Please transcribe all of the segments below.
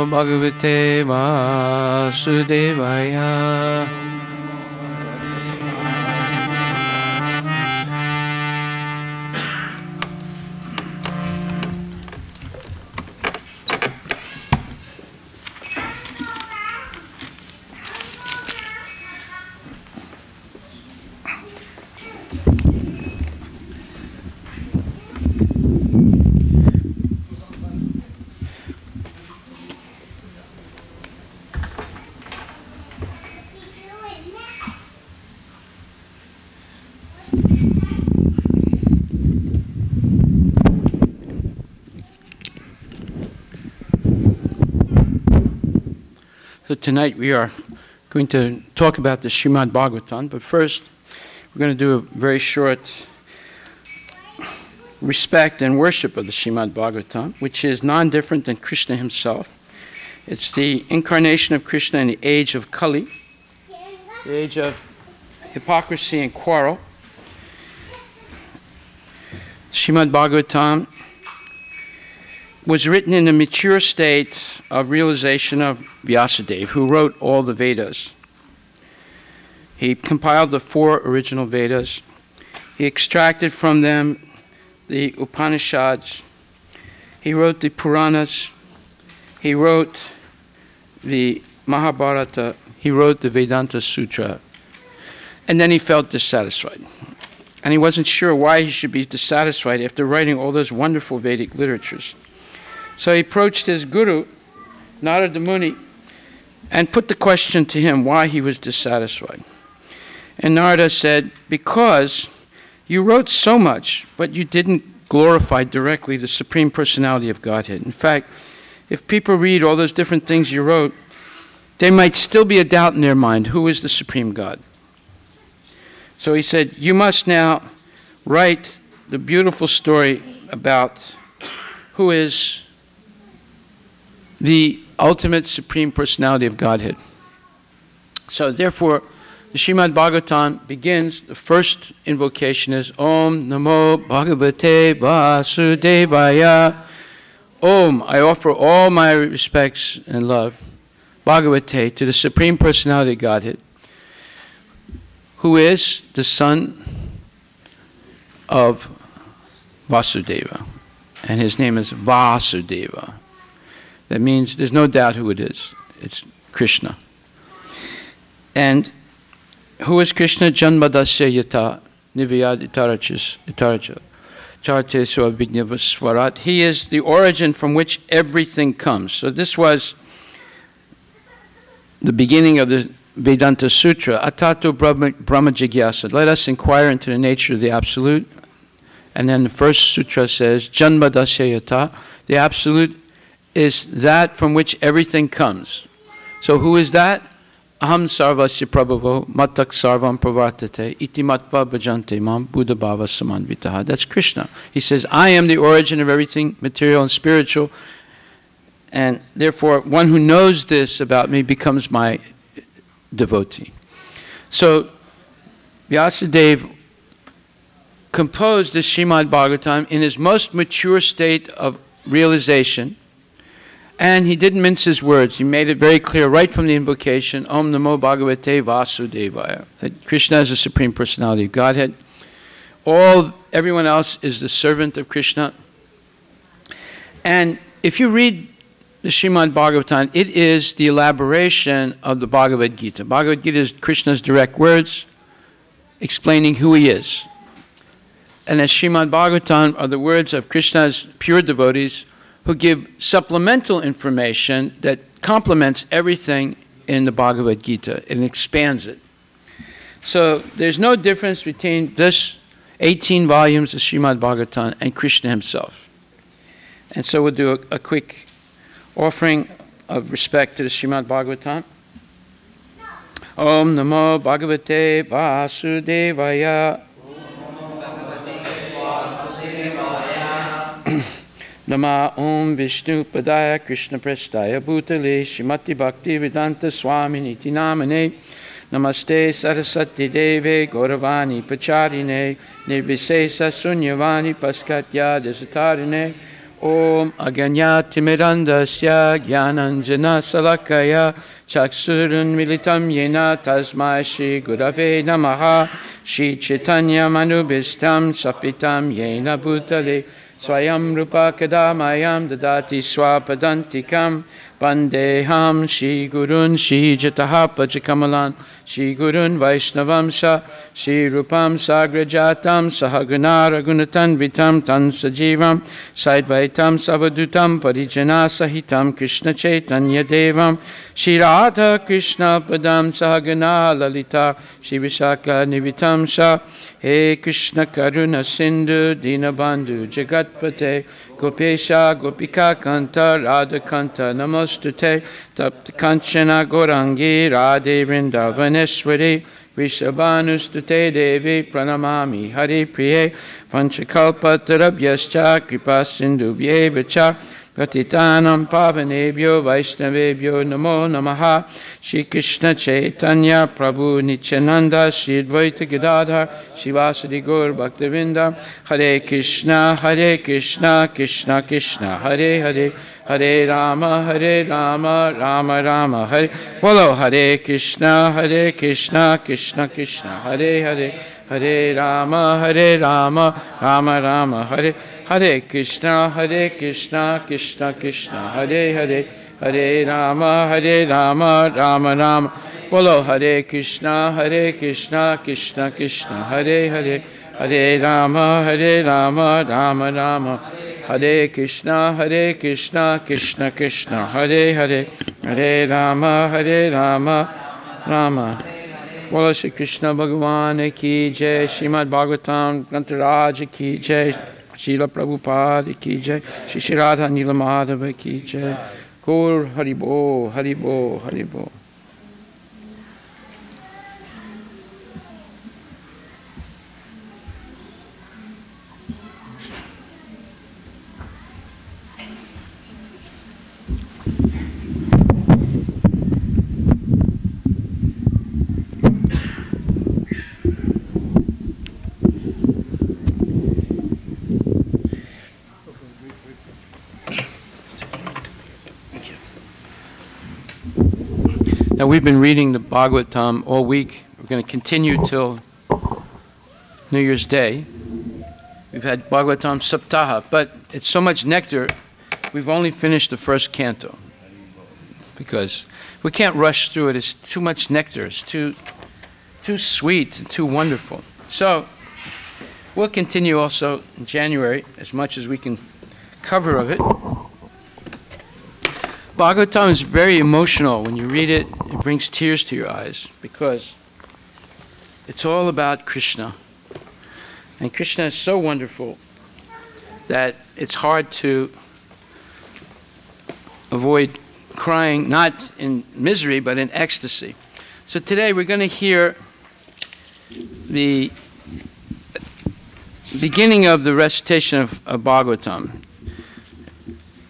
Namo Bhagavate Vasudevaya. So tonight we are going to talk about the Srimad Bhagavatam, but first we're going to do a very short respect and worship of the Srimad Bhagavatam, which is non-different than Krishna himself. It's the incarnation of Krishna in the age of Kali, the age of hypocrisy and quarrel. Srimad Bhagavatam was written in a mature state of realization of Vyasadeva, who wrote all the Vedas. He compiled the 4 original Vedas. He extracted from them the Upanishads. He wrote the Puranas. He wrote the Mahabharata. He wrote the Vedanta Sutra. And then he felt dissatisfied. And he wasn't sure why he should be dissatisfied after writing all those wonderful Vedic literatures. So he approached his guru, Narada Muni, and put the question to him why he was dissatisfied. And Narada said, because you wrote so much, but you didn't glorify directly the Supreme Personality of Godhead. In fact, if people read all those different things you wrote, there might still be a doubt in their mind, who is the Supreme God? So he said, you must now write the beautiful story about who is the ultimate Supreme Personality of Godhead. So therefore, the Srimad Bhagavatam begins, the first invocation is Om Namo Bhagavate Vasudevaya. Om, I offer all my respects and love, Bhagavate, to the Supreme Personality of Godhead, who is the son of Vasudeva. And his name is Vasudeva. That means there's no doubt who it is. It's Krishna. And who is Krishna? Janmadasya yata nivyad itaracha charte suabhignavaswarat. He is the origin from which everything comes. So this was the beginning of the Vedanta Sutra. Atato Brahma Jigyasa. Let us inquire into the nature of the Absolute. And then the first sutra says, Janmadasya yata. The Absolute is that from which everything comes. So who is that? Aham sarvasya prabhavo matak sarvam pravartate iti matva bhajante mam buddha bhava samanvitaha. That's Krishna. He says, I am the origin of everything material and spiritual, and therefore one who knows this about me becomes my devotee. So Vyasadeva composed the Srimad Bhagavatam in his most mature state of realization. And he didn't mince his words. He made it very clear right from the invocation, Om Namo Bhagavate Vasudevaya, that Krishna is the Supreme Personality of Godhead. Everyone else is the servant of Krishna. And if you read the Srimad Bhagavatam, it is the elaboration of the Bhagavad Gita. Bhagavad Gita is Krishna's direct words explaining who he is. And the Srimad Bhagavatam are the words of Krishna's pure devotees who give supplemental information that complements everything in the Bhagavad Gita and expands it. So there's no difference between this 18 volumes of Srimad Bhagavatam and Krishna himself. And so we'll do a quick offering of respect to the Srimad Bhagavatam. Om Namo Bhagavate Vasudevaya. Nama Om Vishnu Padaya Krishna Prestaya Bhutale Shrimati Bhakti Vedanta Swami Niti Namane Namaste Saraswati Deve Gauravani Pacharine Nirvisesa Sunyavani Paskatya Desatarine Om Aganyatimirandasya Gyananjana Salakaya Chaksurun Militam Yena Tasmai Shri Gurave Namaha Shri Chaitanya Manubhistam Sapitam Yena Bhutale Swayam Rupa Kadamayam Dadati Swapadantikam Vandeham Shri Gurun Shri Jataha Pachakamalan Shri Gurun Vaishnavamsa Shri Rupam Sagrajatam Sahagunara Gunatan Vitam Tan Sajivam Saidvaitam Savadutam Parijana Sahitam Krishna Chaitanya Devam Shri Radha Krishna Padam Sahagana Lalita Shri Vishaka Nivitam Sa He Krishna Karuna Sindhu Dinabandhu Jagatpate Gopesha Gopika Kanta Radha Kanta Namostute Tapta Kanchana Gorangi Radhe Vrindavaneshwari Vishabhanustute Devi Pranamami Hari Priye Panchakalpatarabhyascha Kripa Sindhubhye Vacha Patitanam Pavanebhyo Vaishnavebhyo Namo Namaha Shri Krishna Chaitanya Prabhu Nityananda Shri Advaita Gadadhar Shivasadi Gaur Bhaktavinda Hare Krishna Krishna Krishna Hare Hare Hare Rama Rama Rama Hare Bolo Hare Krishna Krishna Krishna Hare Hare Hare Rama Rama Rama Hare Hare Krishna Krishna Krishna Hare Hare Hare Rama Rama Rama Bolo Hare Krishna Krishna Krishna Hare Hare Hare Rama Rama Rama Hare Krishna Krishna Krishna Hare Hare Hare Rama Rama Bola Shri Krishna Bhagavan ki jai, Srimad Bhagavatam Grantaraj ki jai, Srila Prabhupada ki jai, Shri Shri Radha Nila Madhava ki jai, Gaur Haribo, Haribo, Haribo. Now we've been reading the Bhagavatam all week. We're going to continue till New Year's Day. We've had Bhagavatam Saptah, but it's so much nectar, we've only finished the first canto. Because we can't rush through it. It's too much nectar. It's too sweet and too wonderful. So we'll continue also in January as much as we can cover of it. Bhagavatam is very emotional. When you read it, it brings tears to your eyes because it's all about Krishna. And Krishna is so wonderful that it's hard to avoid crying, not in misery, but in ecstasy. So today we're going to hear the beginning of the recitation of Bhagavatam.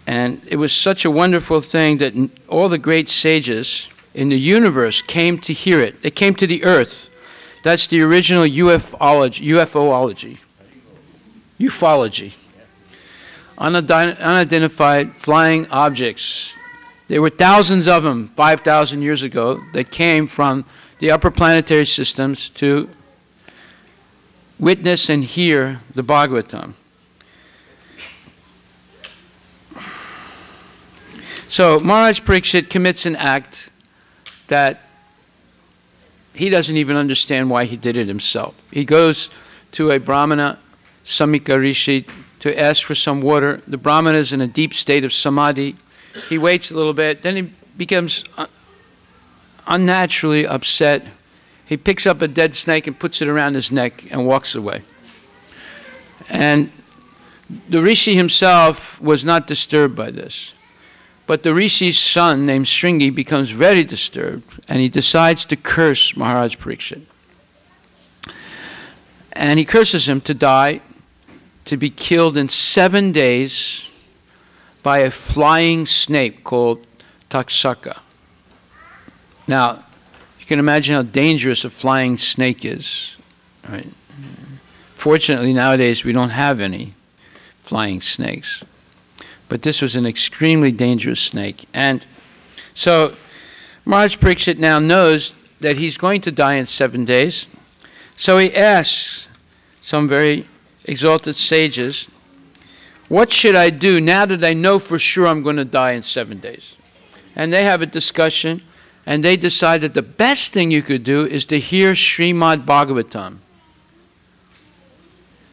And it was such a wonderful thing that all the great sages in the universe came to hear it. They came to the earth. That's the original UFOlogy. Ufology. Unidentified flying objects. There were thousands of them 5,000 years ago that came from the upper planetary systems to witness and hear the Bhagavatam. So Maharaj Parikshit commits an act that he doesn't even understand why he did it himself. He goes to a Brahmana, Samika Rishi, to ask for some water. The Brahmana is in a deep state of samadhi. He waits a little bit, then he becomes unnaturally upset. He picks up a dead snake and puts it around his neck and walks away. And the Rishi himself was not disturbed by this. But the Rishi's son, named Shringi, becomes very disturbed, and he decides to curse Maharaj Parikshit. And he curses him to die, to be killed in 7 days by a flying snake called Taksaka. Now, you can imagine how dangerous a flying snake is. Right? Fortunately, nowadays we don't have any flying snakes. But this was an extremely dangerous snake. And so Maharaj Parikshit now knows that he's going to die in 7 days. So he asks some very exalted sages, what should I do now that I know for sure I'm going to die in 7 days? And they have a discussion, and they decide that the best thing you could do is to hear Srimad Bhagavatam,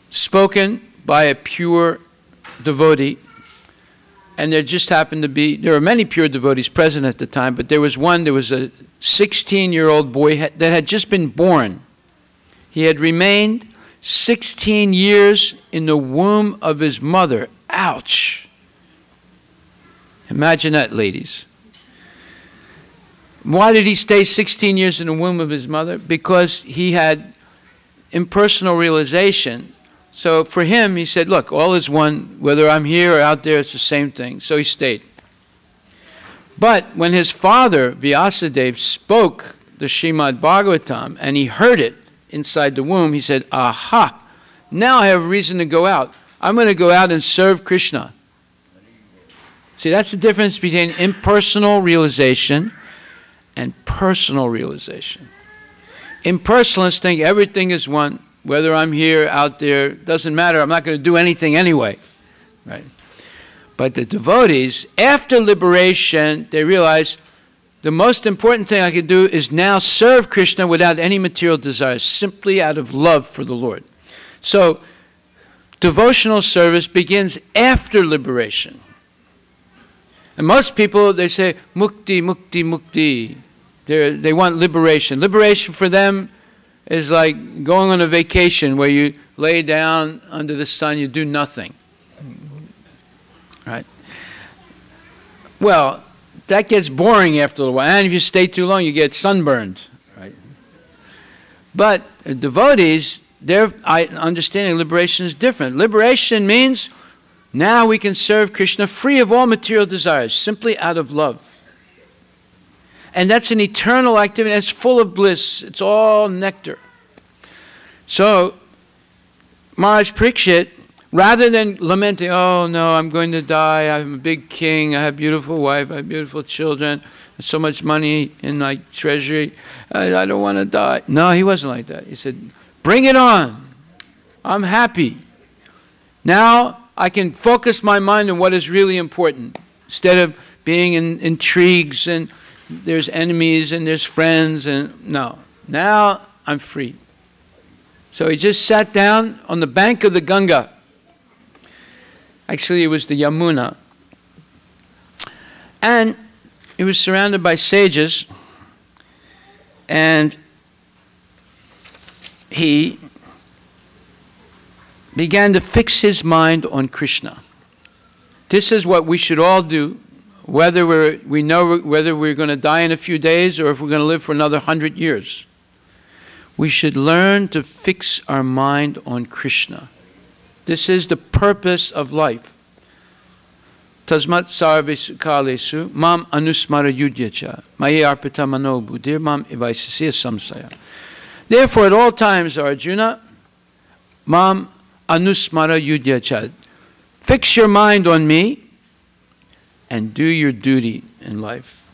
spoken by a pure devotee. And there just happened to be, there were many pure devotees present at the time, but there was a 16-year-old boy that had just been born. He had remained 16 years in the womb of his mother. Ouch. Imagine that, ladies. Why did he stay 16 years in the womb of his mother? Because he had impersonal realization. So for him, he said, look, all is one. Whether I'm here or out there, it's the same thing. So he stayed. But when his father, Vyasadeva, spoke the Srimad Bhagavatam, and he heard it inside the womb, he said, aha, now I have a reason to go out. I'm going to go out and serve Krishna. See, that's the difference between impersonal realization and personal realization. Impersonalists think everything is one. Whether I'm here, out there, doesn't matter. I'm not going to do anything anyway. Right? But the devotees, after liberation, they realize the most important thing I can do is now serve Krishna without any material desires, simply out of love for the Lord. So, devotional service begins after liberation. And most people, they say, mukti, mukti, mukti. They want liberation. Liberation for them is like going on a vacation where you lay down under the sun, you do nothing. Right? Well, that gets boring after a while. And if you stay too long, you get sunburned. Right? But devotees, their understanding of liberation is different. Liberation means now we can serve Krishna free of all material desires, simply out of love. And that's an eternal activity. It's full of bliss. It's all nectar. So, Maharaj Parikshit, rather than lamenting, oh no, I'm going to die, I'm a big king, I have a beautiful wife, I have beautiful children, there's so much money in my treasury, I don't want to die. No, he wasn't like that. He said, bring it on. I'm happy. Now I can focus my mind on what is really important, instead of being in intrigues and there's enemies and there's friends, and no. Now I'm free. So he just sat down on the bank of the Ganga. Actually, it was the Yamuna. And he was surrounded by sages, and he began to fix his mind on Krishna. This is what we should all do, whether we know whether we're going to die in a few days or if we're going to live for another 100 years. We should learn to fix our mind on Krishna. This is the purpose of life. Tasmat sarvesu kalesu mam anusmara yudyacha maye arpita mano buddhir mam evaisasya samsaya. Therefore, at all times, Arjuna, mam anusmara yudyacha. Fix your mind on me and do your duty in life.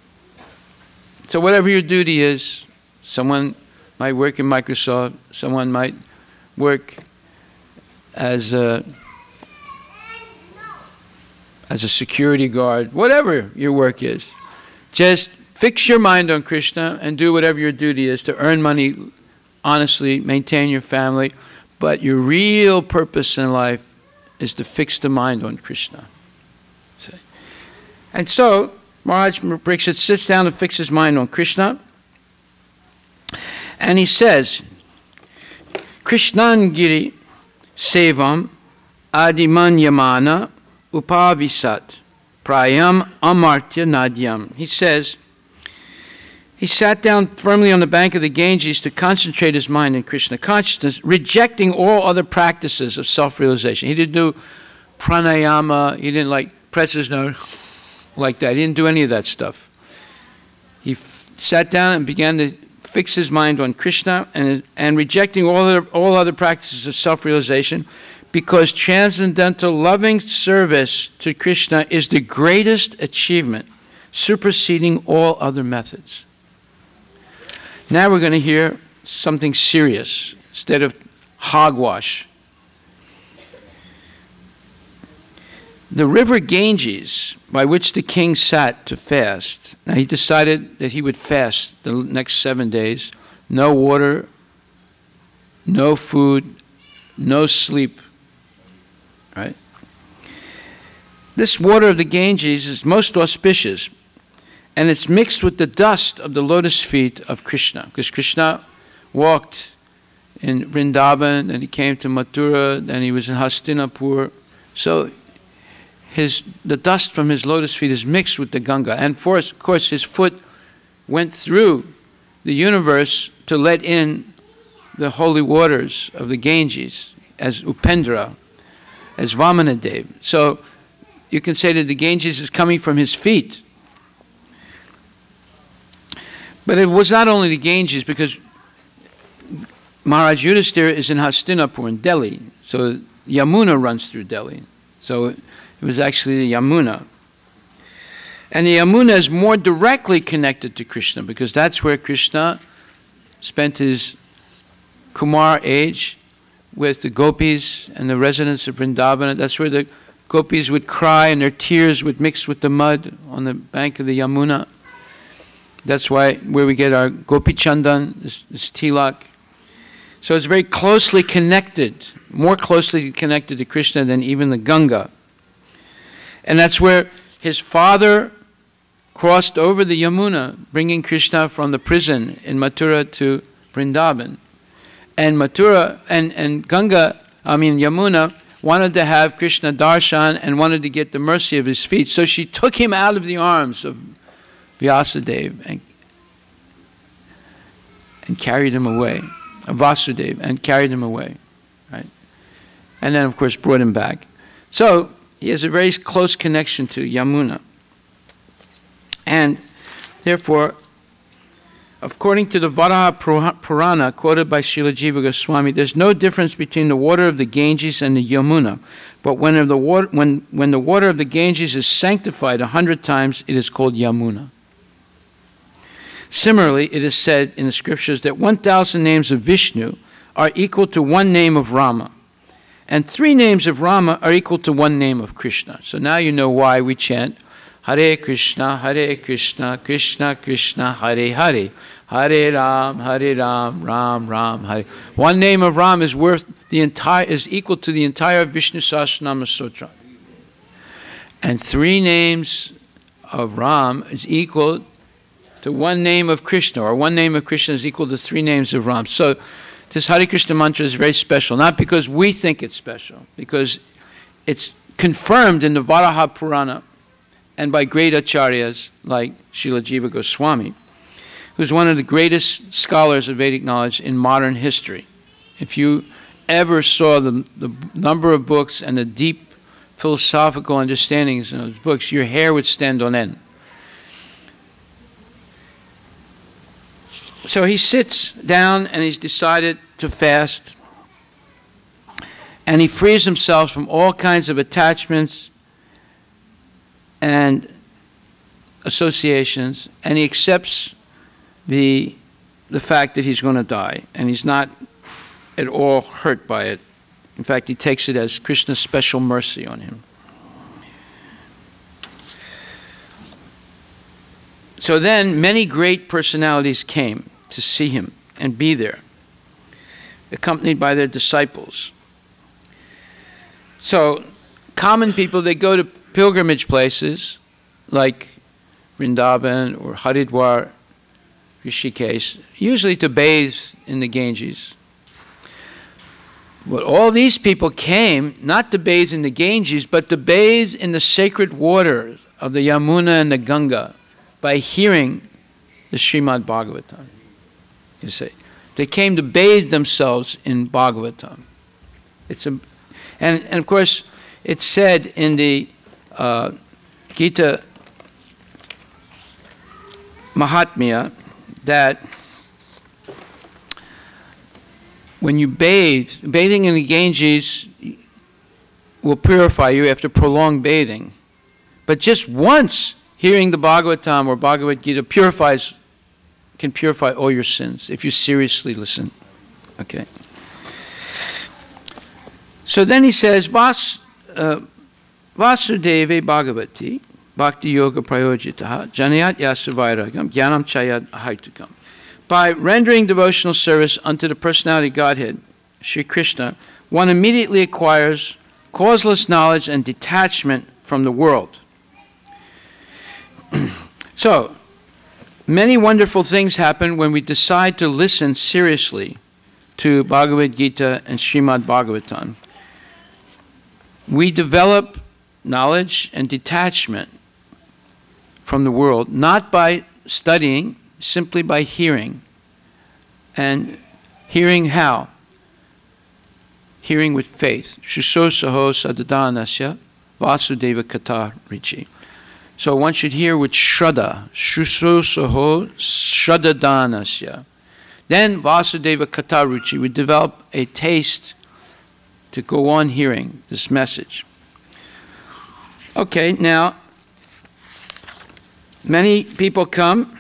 So whatever your duty is, someone might work in Microsoft, someone might work as a security guard, whatever your work is. Just fix your mind on Krishna and do whatever your duty is to earn money honestly, maintain your family, but your real purpose in life is to fix the mind on Krishna. And so, Maharaj Parikshit sits down and fixes his mind on Krishna, and he says, Krishnangiri sevam adimanyamana upavisat prayam amartya nadyam. He says, he sat down firmly on the bank of the Ganges to concentrate his mind in Krishna consciousness, rejecting all other practices of self-realization. He didn't do pranayama, he didn't like press his nose like that. He didn't do any of that stuff. He sat down and began to fix his mind on Krishna and rejecting all other practices of self-realization, because transcendental loving service to Krishna is the greatest achievement, superseding all other methods. Now we're going to hear something serious instead of hogwash. The river Ganges, by which the king sat to fast. Now he decided that he would fast the next 7 days. No water, no food, no sleep. Right? This water of the Ganges is most auspicious, and it's mixed with the dust of the lotus feet of Krishna, because Krishna walked in Vrindavan, and he came to Mathura, then he was in Hastinapur. So the dust from his lotus feet is mixed with the Ganga. And of course, his foot went through the universe to let in the holy waters of the Ganges as Upendra, as Vamanadev. So you can say that the Ganges is coming from his feet. But it was not only the Ganges, because Maharaj Yudhishthira is in Hastinapur in Delhi. So Yamuna runs through Delhi. So it was actually the Yamuna. And the Yamuna is more directly connected to Krishna, because that's where Krishna spent his Kumar age with the gopis and the residents of Vrindavan. That's where the gopis would cry and their tears would mix with the mud on the bank of the Yamuna. That's where we get our Gopi Chandan, this tilak. So it's very closely connected, more closely connected to Krishna than even the Ganga. And that's where his father crossed over the Yamuna, bringing Krishna from the prison in Mathura to Vrindavan. And Mathura and Yamuna wanted to have Krishna darshan and wanted to get the mercy of his feet. So she took him out of the arms of Vyasadeva and carried him away, Vasudeva, and carried him away, right? And then, of course, brought him back. So he has a very close connection to Yamuna. And therefore, according to the Varaha Purana, quoted by Srila Jiva Goswami, there's no difference between the water of the Ganges and the Yamuna. But when the water of the Ganges is sanctified 100 times, it is called Yamuna. Similarly, it is said in the scriptures that 1,000 names of Vishnu are equal to one name of Rama. And 3 names of Rama are equal to 1 name of Krishna. So now you know why we chant Hare Krishna, Krishna Krishna, Hare Hare, Hare Ram, Ram Ram, Hare. 1 name of Ram is equal to the entire Vishnu Sahasranama Sutra. And 3 names of Ram is equal to 1 name of Krishna, or 1 name of Krishna is equal to 3 names of Ram. So this Hare Krishna mantra is very special, not because we think it's special, because it's confirmed in the Varaha Purana and by great acharyas like Srila Jiva Goswami, who's one of the greatest scholars of Vedic knowledge in modern history. If you ever saw the number of books and the deep philosophical understandings in those books, your hair would stand on end. So he sits down and he's decided to fast, and he frees himself from all kinds of attachments and associations, and he accepts the fact that he's going to die, and he's not at all hurt by it. In fact, he takes it as Krishna's special mercy on him. So then many great personalities came to see him and be there, accompanied by their disciples. So common people, they go to pilgrimage places like Vrindavan or Haridwar, Rishikesh, usually to bathe in the Ganges. But all these people came not to bathe in the Ganges, but to bathe in the sacred waters of the Yamuna and the Ganga by hearing the Srimad Bhagavatam. You see, they came to bathe themselves in Bhagavatam. And of course, it's said in the Gita Mahatmya that when you bathing in the Ganges, will purify you after prolonged bathing. But just once hearing the Bhagavatam or Bhagavad Gita can purify all your sins if you seriously listen. Okay. So then he says, Vasudeve Bhagavati Bhakti Yoga Prayojitaha Janayat Yasavairagam Jnanam Chayat Ahaitukam. By rendering devotional service unto the personality Godhead, Sri Krishna, one immediately acquires causeless knowledge and detachment from the world. So, many wonderful things happen when we decide to listen seriously to Bhagavad Gita and Srimad Bhagavatam. We develop knowledge and detachment from the world, not by studying, simply by hearing. And hearing how? Hearing with faith. Shusosaho sadadanasya vasudeva kata richi. So one should hear with shraddha. Shusosaho shraddhadanasya. Then vasudeva kata ruchi. We develop a taste to go on hearing this message. Okay, now, many people come.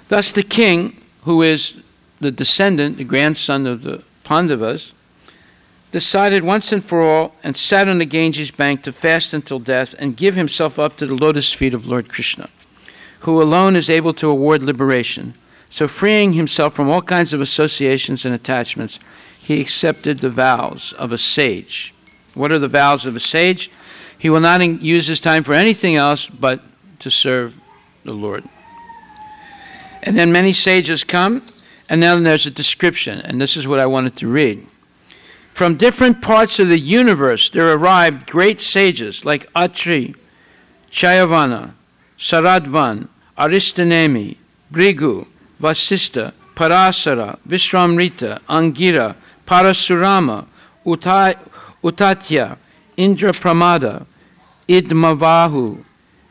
Thus the king, who is the descendant, the grandson of the Pandavas, decided once and for all and sat on the Ganges bank to fast until death and give himself up to the lotus feet of Lord Krishna, who alone is able to award liberation. So freeing himself from all kinds of associations and attachments, he accepted the vows of a sage. What are the vows of a sage? He will not use his time for anything else but to serve the Lord. And then many sages come, and then there's a description, and this is what I wanted to read. From different parts of the universe there arrived great sages like Atri, Chayavana, Saradvan, Aristanemi, Brigu, Vasista, Parasara, Vishramrita, Angira, Parasurama, Utatya, Indra Pramada, Idmavahu,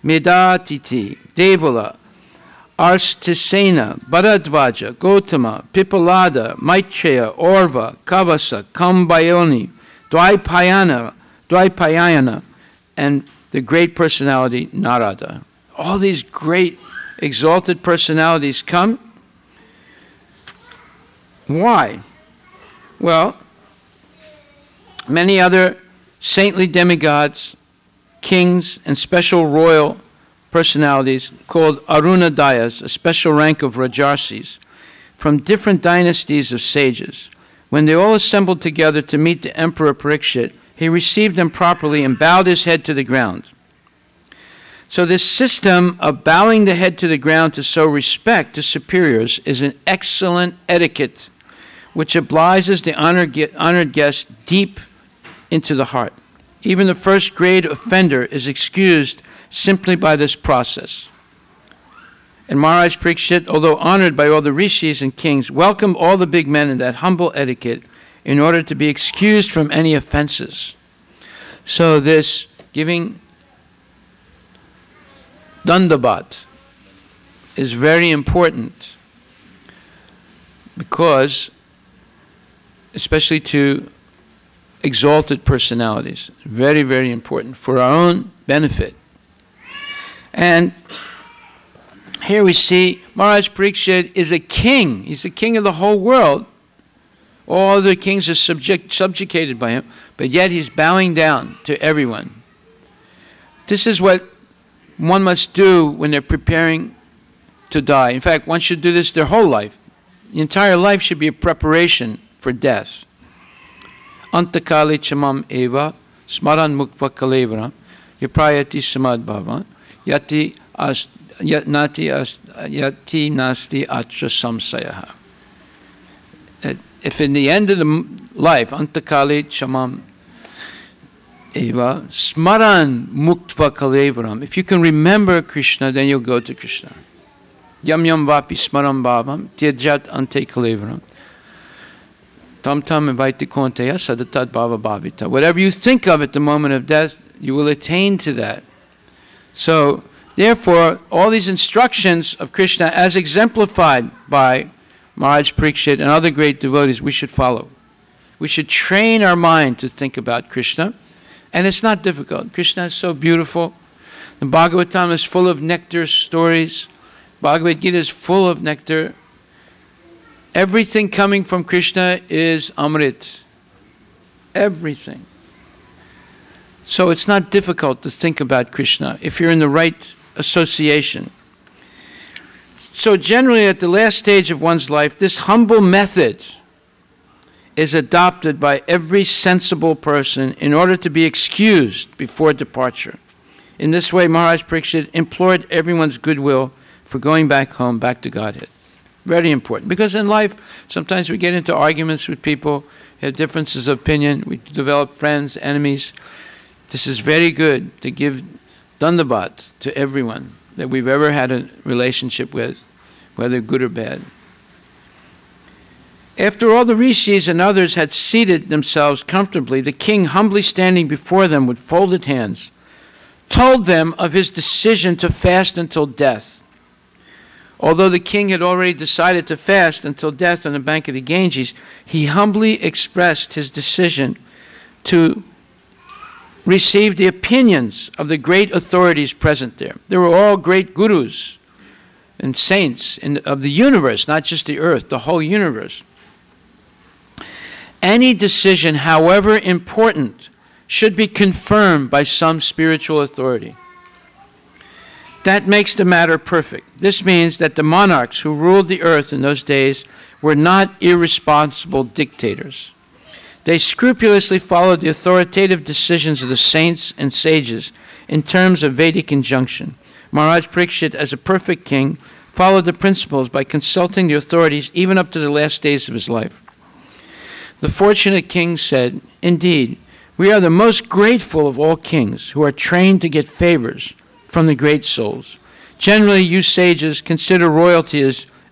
Medatiti, Devala, Arstisena, Bharadvaja, Gotama, Pipalada, Maitreya, Orva, Kavasa, Kambayoni, Dvaipayana, and the great personality Narada. All these great exalted personalities come. Why? Well, many other saintly demigods, kings, and special royal personalities called Arunadayas, a special rank of Rajarsis, from different dynasties of sages. When they all assembled together to meet the Emperor Parikshit, he received them properly and bowed his head to the ground. So this system of bowing the head to the ground to show respect to superiors is an excellent etiquette which obliges the honored guest deep into the heart. Even the first-grade offender is excused simply by this process. And Maharaj Parikshit, although honored by all the rishis and kings, welcomed all the big men in that humble etiquette in order to be excused from any offenses. So this giving dandavat is very important because, especially to exalted personalities, very, very important for our own benefit. And here we see Maharaj Parikshit is a king. He's the king of the whole world. All other kings are subjugated by him, but yet he's bowing down to everyone. This is what one must do when they're preparing to die. In fact, one should do this their whole life. The entire life should be a preparation for death. Antakali chamam eva smaran mukva kalevram yaprayati samad bhavan yati nasti atra samsayaha. If in the end of the life, antakali chamam eva smaran muktva kalevram, if you can remember Krishna, then you'll go to Krishna. Yam yam vapi smaram bhavam tyajat ante kalevram. Tam tam evaiti konteya sadatat bhava bhavita. Whatever you think of at the moment of death, you will attain to that. So, therefore, all these instructions of Krishna, as exemplified by Maharaj Parikshit and other great devotees, we should follow. We should train our mind to think about Krishna. And it's not difficult. Krishna is so beautiful. The Bhagavatam is full of nectar stories. Bhagavad Gita is full of nectar. Everything coming from Krishna is Amrit. Everything. So it's not difficult to think about Krishna if you're in the right association. So generally at the last stage of one's life, this humble method is adopted by every sensible person in order to be excused before departure. In this way, Maharaj Parikshit implored everyone's goodwill for going back home, back to Godhead. Very important. Because in life, sometimes we get into arguments with people, have differences of opinion, we develop friends, enemies. This is very good to give dandavat to everyone that we've ever had a relationship with, whether good or bad. After all the rishis and others had seated themselves comfortably, the king, humbly standing before them with folded hands, told them of his decision to fast until death. Although the king had already decided to fast until death on the bank of the Ganges, he humbly expressed his decision to receive the opinions of the great authorities present there. They were all great gurus and saints of the universe, not just the earth, the whole universe. Any decision, however important, should be confirmed by some spiritual authority. That makes the matter perfect. This means that the monarchs who ruled the earth in those days were not irresponsible dictators. They scrupulously followed the authoritative decisions of the saints and sages in terms of Vedic injunction. Maharaj Parikshit, as a perfect king, followed the principles by consulting the authorities even up to the last days of his life. The fortunate king said, "Indeed, we are the most grateful of all kings who are trained to get favors from the great souls. Generally, you sages consider royalty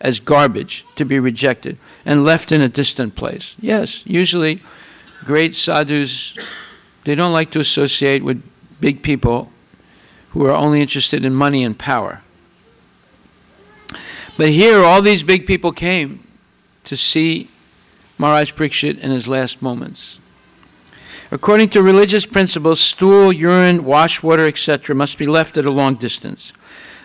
as garbage to be rejected and left in a distant place." Yes, usually great sadhus, they don't like to associate with big people who are only interested in money and power. But here, all these big people came to see Maharaj Parikshit in his last moments. According to religious principles, stool, urine, wash water, etc. must be left at a long distance.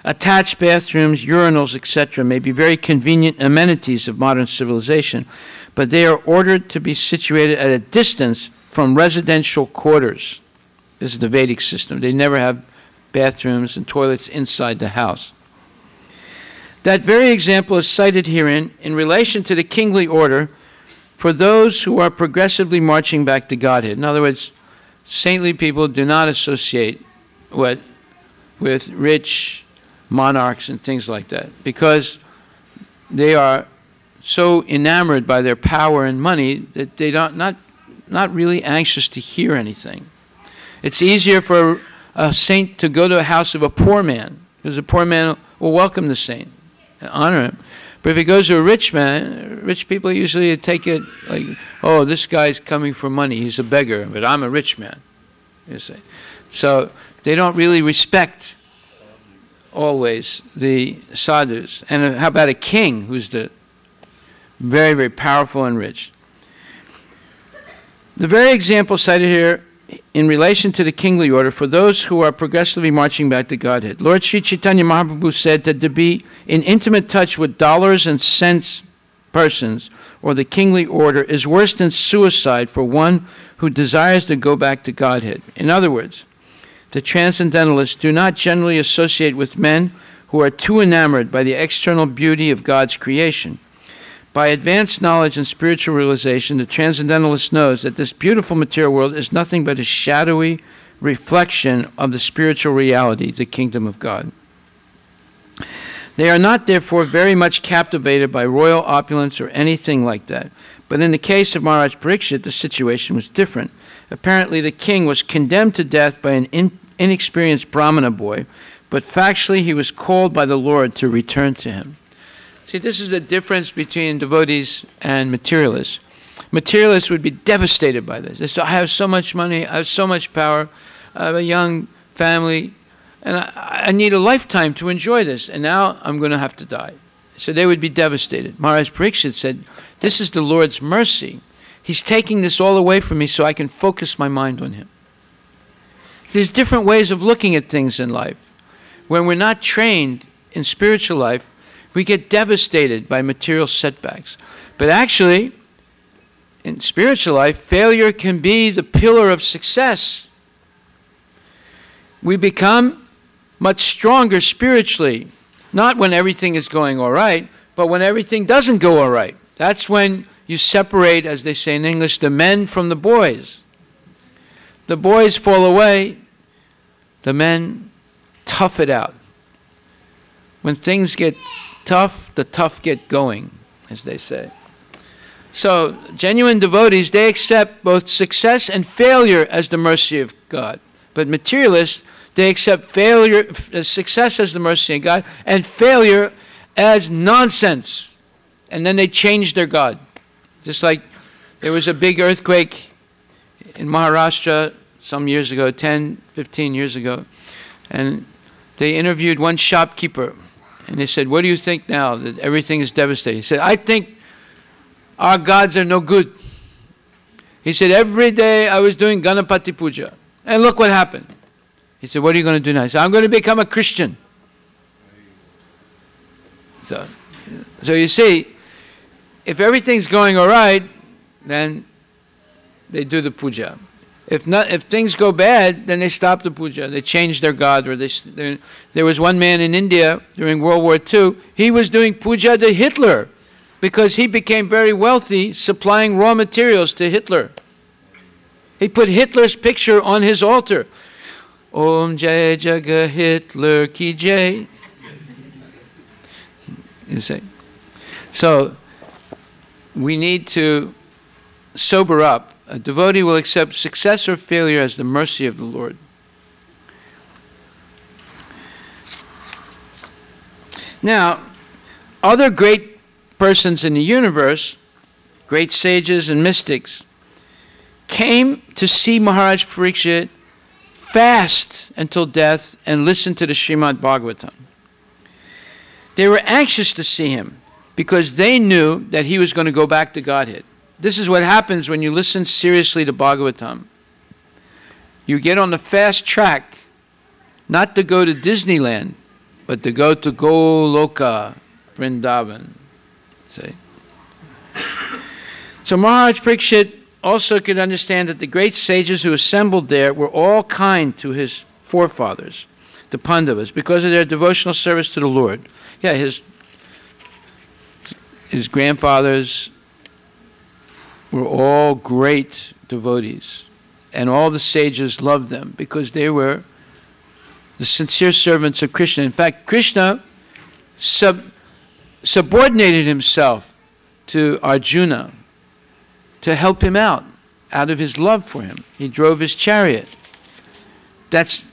Attached bathrooms, urinals, etc. may be very convenient amenities of modern civilization, but they are ordered to be situated at a distance from residential quarters. This is the Vedic system. They never have bathrooms and toilets inside the house. That very example is cited herein in relation to the kingly order for those who are progressively marching back to Godhead. In other words, saintly people do not associate with rich monarchs and things like that, because they are so enamored by their power and money that they don't not really anxious to hear anything. It's easier for a saint to go to a house of a poor man, because a poor man will welcome the saint and honor him. But if he goes to a rich man, rich people usually take it like, oh, this guy's coming for money, he's a beggar, but I'm a rich man, you see. So they don't really respect always the sadhus. And how about a king who's the very, very powerful and rich? The very example cited here in relation to the kingly order for those who are progressively marching back to Godhead. Lord Sri Chaitanya Mahaprabhu said that to be in intimate touch with dollars and cents persons or the kingly order is worse than suicide for one who desires to go back to Godhead. In other words, the transcendentalists do not generally associate with men who are too enamored by the external beauty of God's creation. By advanced knowledge and spiritual realization, the transcendentalist knows that this beautiful material world is nothing but a shadowy reflection of the spiritual reality, the kingdom of God. They are not, therefore, very much captivated by royal opulence or anything like that. But in the case of Maharaj Parikshit, the situation was different. Apparently, the king was condemned to death by an inexperienced Brahmana boy, but factually he was called by the Lord to return to him. See, this is the difference between devotees and materialists. Materialists would be devastated by this. They say, I have so much money, I have so much power, I have a young family, and I need a lifetime to enjoy this, and now I'm going to have to die. So they would be devastated. Maharaj Parikshit said, this is the Lord's mercy. He's taking this all away from me so I can focus my mind on him. There's different ways of looking at things in life. When we're not trained in spiritual life, we get devastated by material setbacks. But actually, in spiritual life, failure can be the pillar of success. We become much stronger spiritually, not when everything is going all right, but when everything doesn't go all right. That's when you separate, as they say in English, the men from the boys. The boys fall away, the men tough it out. When things get tough, the tough get going, as they say. So, genuine devotees, they accept both success and failure as the mercy of God. But materialists, they accept failure, success as the mercy of God, and failure as nonsense. And then they change their God. Just like there was a big earthquake in Maharashtra some years ago, 10, 15 years ago, and they interviewed one shopkeeper, and they said, "What do you think now that everything is devastated?" He said, "I think our gods are no good." He said, "Every day I was doing Ganapati Puja, and look what happened." He said, "What are you going to do now?" He said, "I'm going to become a Christian." So you see, if everything's going all right, then they do the puja. If things go bad, then they stop the puja. They change their god. Or there was one man in India during World War II. He was doing puja to Hitler because he became very wealthy supplying raw materials to Hitler. He put Hitler's picture on his altar. Om Jai Jaga Hitler Ki Jai. You see. So we need to sober up. A devotee will accept success or failure as the mercy of the Lord. Now, other great persons in the universe, great sages and mystics, came to see Maharaj Parikshit fast until death and listen to the Srimad Bhagavatam. They were anxious to see him because they knew that he was going to go back to Godhead. This is what happens when you listen seriously to Bhagavatam. You get on the fast track, not to go to Disneyland, but to go to Goloka, Vrindavan. See? So Maharaj Parikshit also could understand that the great sages who assembled there were all kind to his forefathers, the Pandavas, because of their devotional service to the Lord. Yeah, his grandfathers were all great devotees, and all the sages loved them because they were the sincere servants of Krishna. In fact, Krishna subordinated himself to Arjuna to help him out of his love for him. He drove his chariot. That's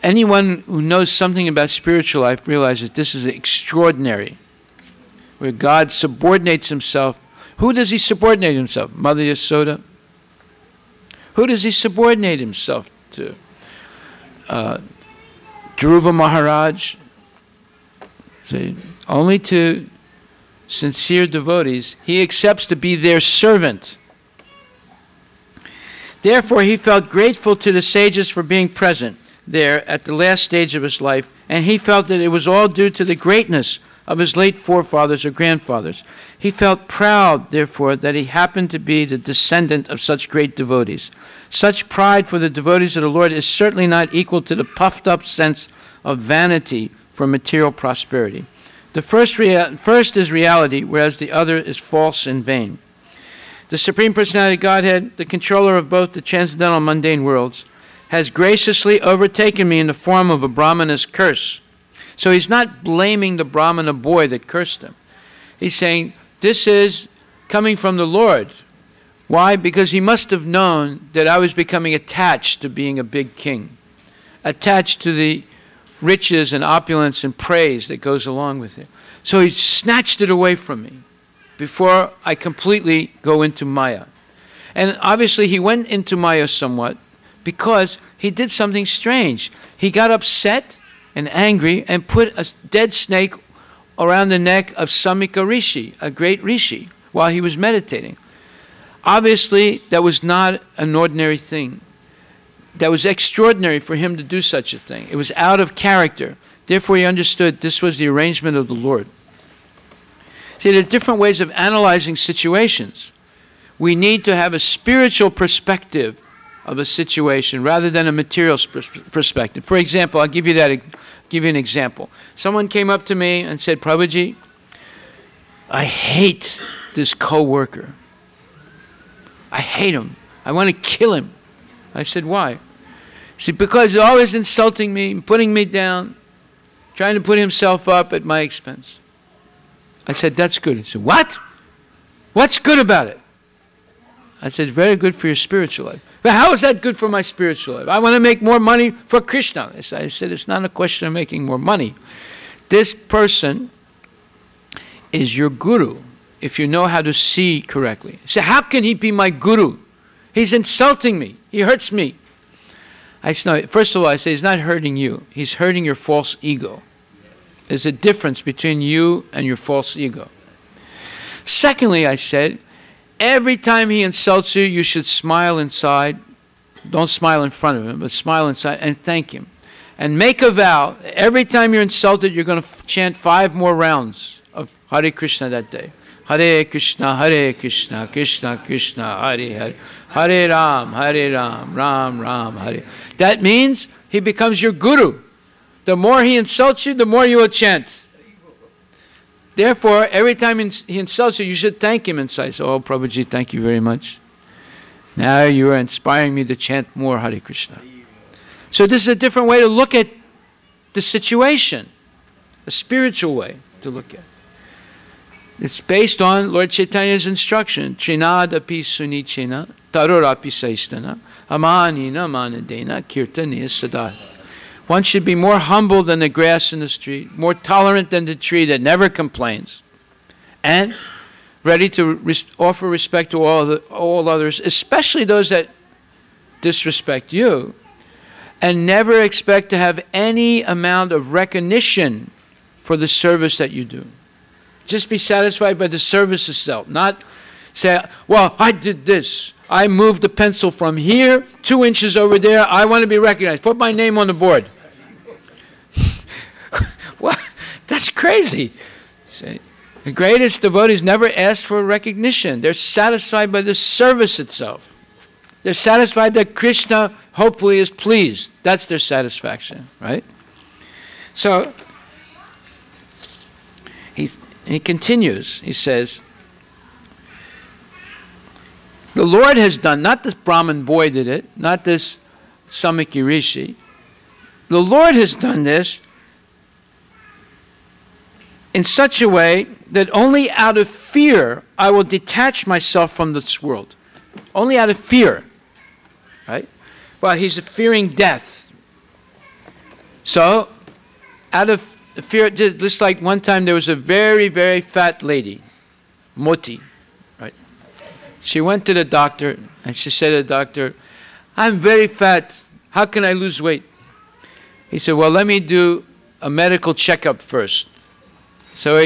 anyone who knows something about spiritual life realizes this is extraordinary, where God subordinates himself. Who does he subordinate himself? Mother Yasoda? Who does he subordinate himself to? Dhruva Maharaj? See, only to sincere devotees. He accepts to be their servant. Therefore, he felt grateful to the sages for being present there at the last stage of his life, and he felt that it was all due to the greatness of his late forefathers or grandfathers. He felt proud, therefore, that he happened to be the descendant of such great devotees. Such pride for the devotees of the Lord is certainly not equal to the puffed up sense of vanity for material prosperity. The first is reality, whereas the other is false and vain. The Supreme Personality of Godhead, the controller of both the transcendental and mundane worlds, has graciously overtaken me in the form of a Brahmana's curse. So he's not blaming the Brahmana boy that cursed him. He's saying, this is coming from the Lord. Why? Because he must have known that I was becoming attached to being a big king, attached to the riches and opulence and praise that goes along with it. So he snatched it away from me before I completely go into Maya. And obviously he went into Maya somewhat because he did something strange. He got upset and angry and put a dead snake around the neck of Samika Rishi, a great Rishi, while he was meditating. Obviously, that was not an ordinary thing. That was extraordinary for him to do such a thing. It was out of character. Therefore, he understood this was the arrangement of the Lord. See, there are different ways of analyzing situations. We need to have a spiritual perspective of a situation rather than a material perspective. For example, I'll give you an example. Someone came up to me and said, Prabhuji, I hate this coworker. I hate him. I want to kill him. I said, why? He said, because he's always insulting me, putting me down, trying to put himself up at my expense. I said, that's good. He said, what? What's good about it? I said, very good for your spiritual life. But how is that good for my spiritual life? I want to make more money for Krishna. I said, it's not a question of making more money. This person is your guru if you know how to see correctly. So how can he be my guru? He's insulting me. He hurts me. I said, no, first of all, I say he's not hurting you. He's hurting your false ego. There's a difference between you and your false ego. Secondly, I said, every time he insults you, you should smile inside. Don't smile in front of him, but smile inside and thank him. And make a vow. Every time you're insulted, you're going to chant 5 more rounds of Hare Krishna that day. Hare Krishna, Krishna Krishna, Hare Hare. Hare Ram, Ram Ram, Hare. That means he becomes your guru. The more he insults you, the more you will chant. Therefore, every time he insults you, you should thank him inside. So, oh, Prabhuji, thank you very much. Now you are inspiring me to chant more Hare Krishna. So this is a different way to look at the situation, a spiritual way to look at it. It's based on Lord Chaitanya's instruction. Trinadapi sunichena, tarorapi saistana, amanina manadena, kirtaniya sada. One should be more humble than the grass in the street, more tolerant than the tree that never complains, and ready to offer respect to all others, especially those that disrespect you, and never expect to have any amount of recognition for the service that you do. Just be satisfied by the service itself, not say, well, I did this. I moved the pencil from here, 2 inches over there. I want to be recognized. Put my name on the board. What? That's crazy. See, the greatest devotees never ask for recognition. They're satisfied by the service itself. They're satisfied that Krishna hopefully is pleased. That's their satisfaction, right? So, he continues. He says, the Lord has done, not this Brahmin boy did it, not this Samiki Rishi. The Lord has done this in such a way that only out of fear I will detach myself from this world. Only out of fear. Right? Well, he's fearing death. So, out of fear, just like one time there was a very, very fat lady, Moti, right? She went to the doctor and she said to the doctor, I'm very fat. How can I lose weight? He said, well, let me do a medical checkup first. So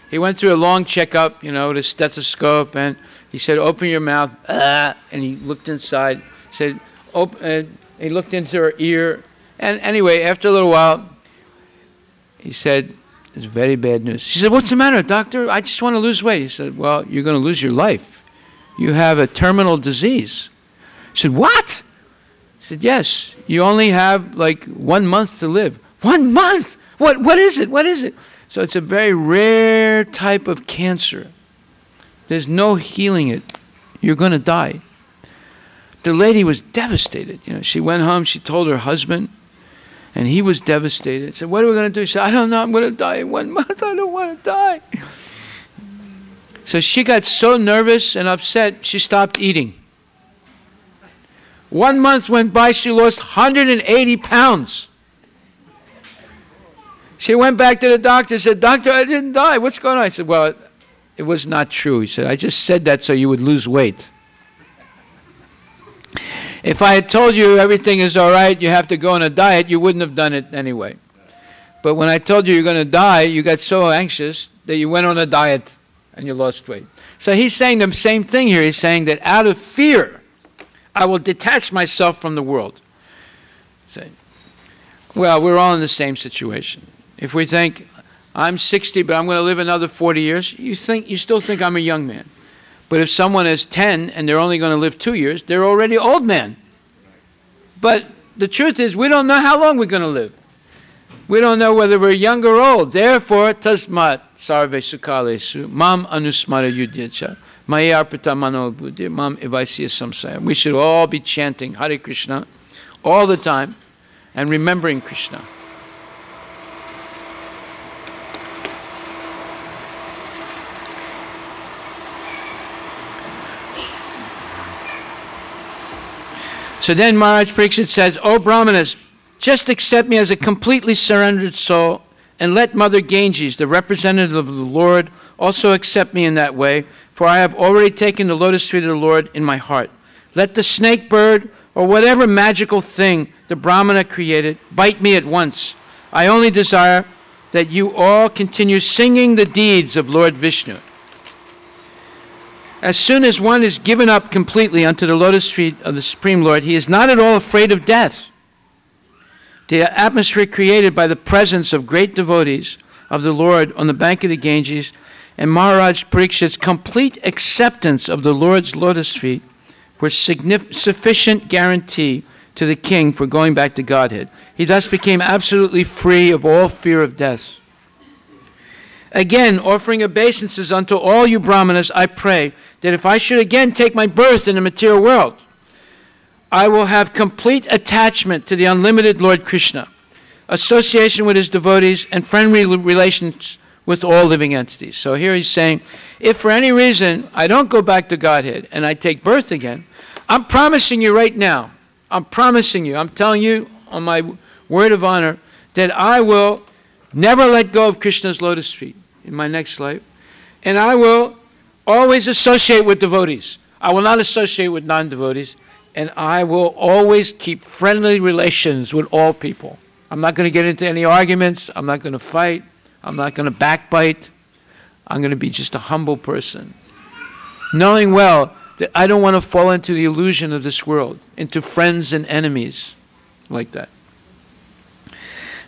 he went through a long checkup, you know, with a stethoscope, and he said, open your mouth, and he looked inside, said, he looked into her ear, and anyway, after a little while, he said, it's very bad news. She said, what's the matter, doctor? I just want to lose weight. He said, well, you're going to lose your life. You have a terminal disease. He said, what? He said, yes, you only have like 1 month to live. 1 month? What is it? What is it? So it's a very rare type of cancer. There's no healing it. You're going to die. The lady was devastated. You know, she went home, she told her husband, and he was devastated. Said, what are we going to do? She said, I don't know, I'm going to die in 1 month. I don't want to die. So she got so nervous and upset, she stopped eating. 1 month went by, she lost 180 pounds. She went back to the doctor and said, doctor, I didn't die. What's going on? I said, well, it was not true. He said, I just said that so you would lose weight. If I had told you everything is all right, you have to go on a diet, you wouldn't have done it anyway. But when I told you you're going to die, you got so anxious that you went on a diet. and you lost weight. So he's saying the same thing here. He's saying that out of fear, I will detach myself from the world. Say, well, we're all in the same situation. If we think, I'm 60, but I'm going to live another 40 years, you still think I'm a young man. But if someone is 10 and they're only going to live 2 years, they're already old man. But the truth is, we don't know how long we're going to live. We don't know whether we're young or old. Therefore, tasmat sarve sukalesu mam anusmara yudyacha maya arpita mano buddhi mam evaisya samsaya. We should all be chanting Hare Krishna all the time and remembering Krishna. So then Maharaj Pariksit says, O Brahmanas, just accept me as a completely surrendered soul, and let Mother Ganges, the representative of the Lord, also accept me in that way, for I have already taken the lotus feet of the Lord in my heart. Let the snake bird, or whatever magical thing the Brahmana created, bite me at once. I only desire that you all continue singing the deeds of Lord Vishnu. As soon as one is given up completely unto the lotus feet of the Supreme Lord, he is not at all afraid of death. The atmosphere created by the presence of great devotees of the Lord on the bank of the Ganges and Maharaj Parikshit's complete acceptance of the Lord's lotus feet were sufficient guarantee to the king for going back to Godhead. He thus became absolutely free of all fear of death. Again, offering obeisances unto all you Brahmanas, I pray that if I should again take my birth in the material world, I will have complete attachment to the unlimited Lord Krishna, association with his devotees, and friendly relations with all living entities. So here he's saying, if for any reason I don't go back to Godhead and I take birth again, I'm promising you right now, I'm promising you, I'm telling you on my word of honor, that I will never let go of Krishna's lotus feet in my next life, and I will always associate with devotees. I will not associate with non-devotees, and I will always keep friendly relations with all people. I'm not going to get into any arguments. I'm not going to fight. I'm not going to backbite. I'm going to be just a humble person, knowing well that I don't want to fall into the illusion of this world, into friends and enemies like that.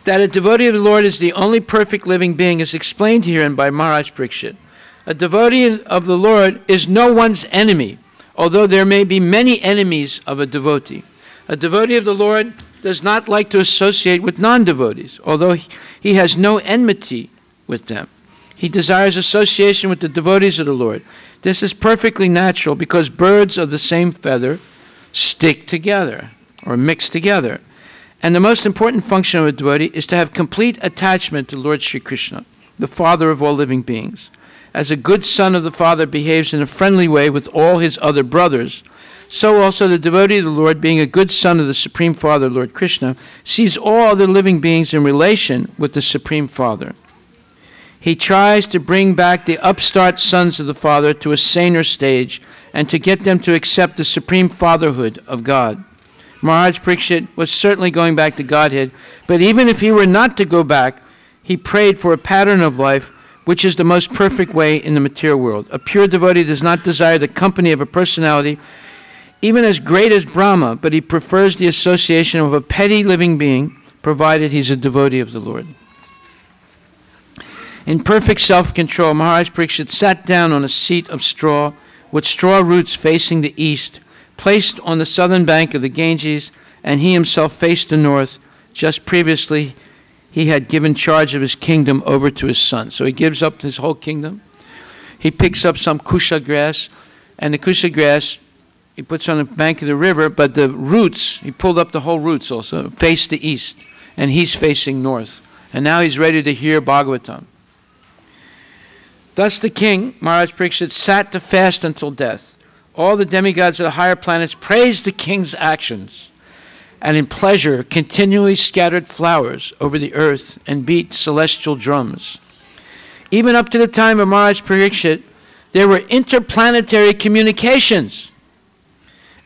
That a devotee of the Lord is the only perfect living being is explained herein by Maharaj Pariksit. A devotee of the Lord is no one's enemy, although there may be many enemies of a devotee. A devotee of the Lord does not like to associate with non-devotees, although he has no enmity with them. He desires association with the devotees of the Lord. This is perfectly natural because birds of the same feather stick together or mix together. And the most important function of a devotee is to have complete attachment to Lord Sri Krishna, the Father of all living beings. As a good son of the Father behaves in a friendly way with all his other brothers, so also the devotee of the Lord, being a good son of the Supreme Father, Lord Krishna, sees all other living beings in relation with the Supreme Father. He tries to bring back the upstart sons of the Father to a saner stage and to get them to accept the supreme fatherhood of God. Maharaj Pariksit was certainly going back to Godhead, but even if he were not to go back, he prayed for a pattern of life which is the most perfect way in the material world. A pure devotee does not desire the company of a personality even as great as Brahma, but he prefers the association of a petty living being, provided he's a devotee of the Lord. In perfect self-control, Maharaj Pariksit sat down on a seat of straw with straw roots facing the east, placed on the southern bank of the Ganges, and he himself faced the north. Just previously, he had given charge of his kingdom over to his son. So he gives up his whole kingdom. He picks up some kusha grass, and the kusha grass he puts on the bank of the river, but the roots, he pulled up the whole roots also, face the east, and he's facing north. And now he's ready to hear Bhagavatam. Thus the king, Maharaj Pariksit, sat to fast until death. All the demigods of the higher planets praised the king's actions, and in pleasure continually scattered flowers over the earth and beat celestial drums. Even up to the time of Maharaj Pariksit, there were interplanetary communications,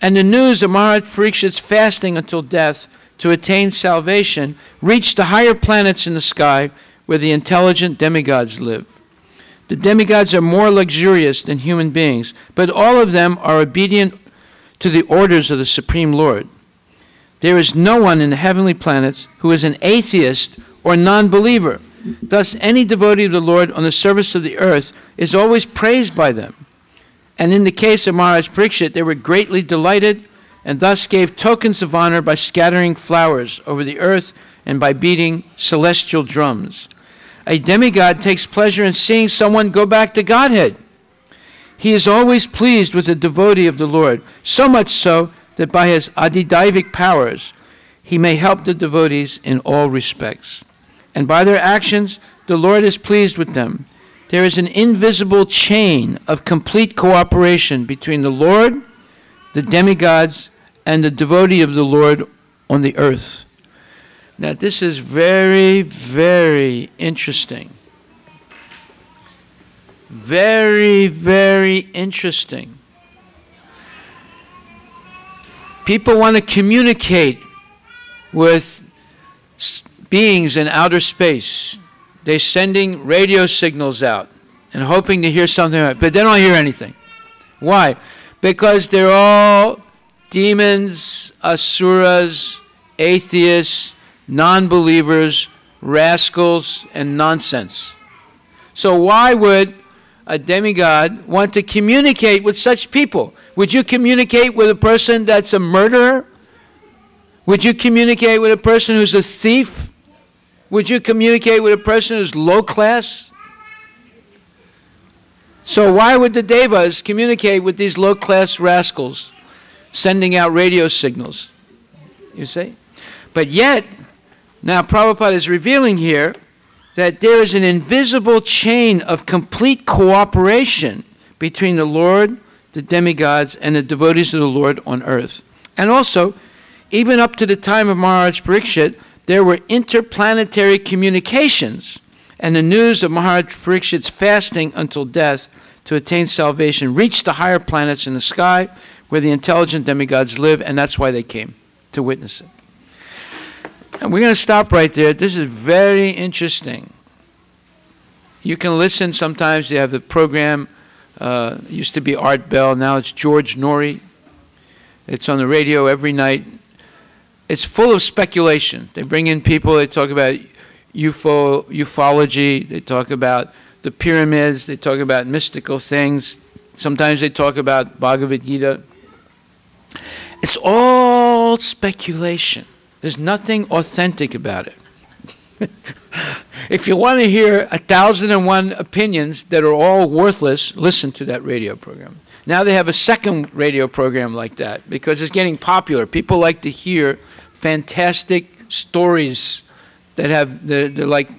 and the news of Maharaj Parikshit's fasting until death to attain salvation reached the higher planets in the sky where the intelligent demigods live. The demigods are more luxurious than human beings, but all of them are obedient to the orders of the Supreme Lord. There is no one in the heavenly planets who is an atheist or non-believer. Thus, any devotee of the Lord on the surface of the earth is always praised by them. And in the case of Maharaj Parikshit, they were greatly delighted and thus gave tokens of honor by scattering flowers over the earth and by beating celestial drums. A demigod takes pleasure in seeing someone go back to Godhead. He is always pleased with the devotee of the Lord, so much so that by his adidaivic powers, he may help the devotees in all respects. And by their actions, the Lord is pleased with them. There is an invisible chain of complete cooperation between the Lord, the demigods, and the devotee of the Lord on the earth. Now, this is very, very interesting. Very, very interesting. People want to communicate with beings in outer space. They're sending radio signals out and hoping to hear something, but they don't hear anything. Why? Because they're all demons, asuras, atheists, non-believers, rascals, and nonsense. So why would a demigod want to communicate with such people? Would you communicate with a person that's a murderer? Would you communicate with a person who's a thief? Would you communicate with a person who's low class? So why would the devas communicate with these low class rascals sending out radio signals? You see? But yet, now Prabhupada is revealing here that there is an invisible chain of complete cooperation between the Lord, the demigods, and the devotees of the Lord on earth. And also, even up to the time of Maharaj Parikshit, there were interplanetary communications, and the news of Maharaj Parikshit's fasting until death to attain salvation reached the higher planets in the sky where the intelligent demigods live, and that's why they came to witness it. And we're going to stop right there. This is very interesting. You can listen sometimes. They have the program, used to be Art Bell, now it's George Norrie. It's on the radio every night. It's full of speculation. They bring in people, they talk about ufology, they talk about the pyramids, they talk about mystical things. Sometimes they talk about Bhagavad Gita. It's all speculation. There's nothing authentic about it. If you want to hear 1,001 opinions that are all worthless, listen to that radio program. Now they have a second radio program like that because it's getting popular. People like to hear fantastic stories that have, they're like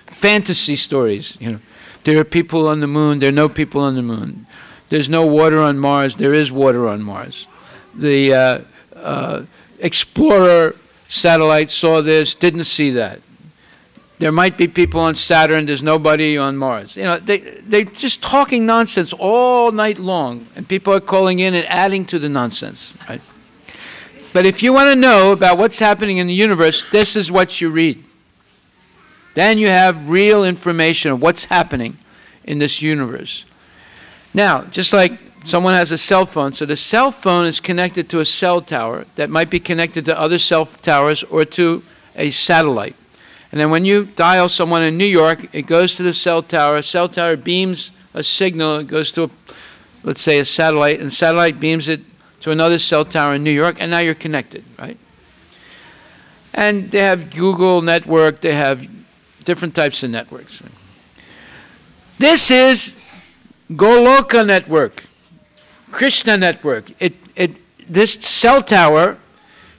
fantasy stories. You know, there are people on the moon, there are no people on the moon. There's no water on Mars, there is water on Mars. The Explorer satellite saw this, didn't see that. There might be people on Saturn, there's nobody on Mars. You know, they're just talking nonsense all night long, and people are calling in and adding to the nonsense, right? But if you want to know about what's happening in the universe, this is what you read. Then you have real information of what's happening in this universe. Now, just like someone has a cell phone, so the cell phone is connected to a cell tower that might be connected to other cell towers or to a satellite. And then when you dial someone in New York, it goes to the cell tower beams a signal, it goes to, let's say, a satellite, and the satellite beams it to another cell tower in New York, and now you're connected, right? And they have Google network, they have different types of networks. This is Goloka network, Krishna network. This cell tower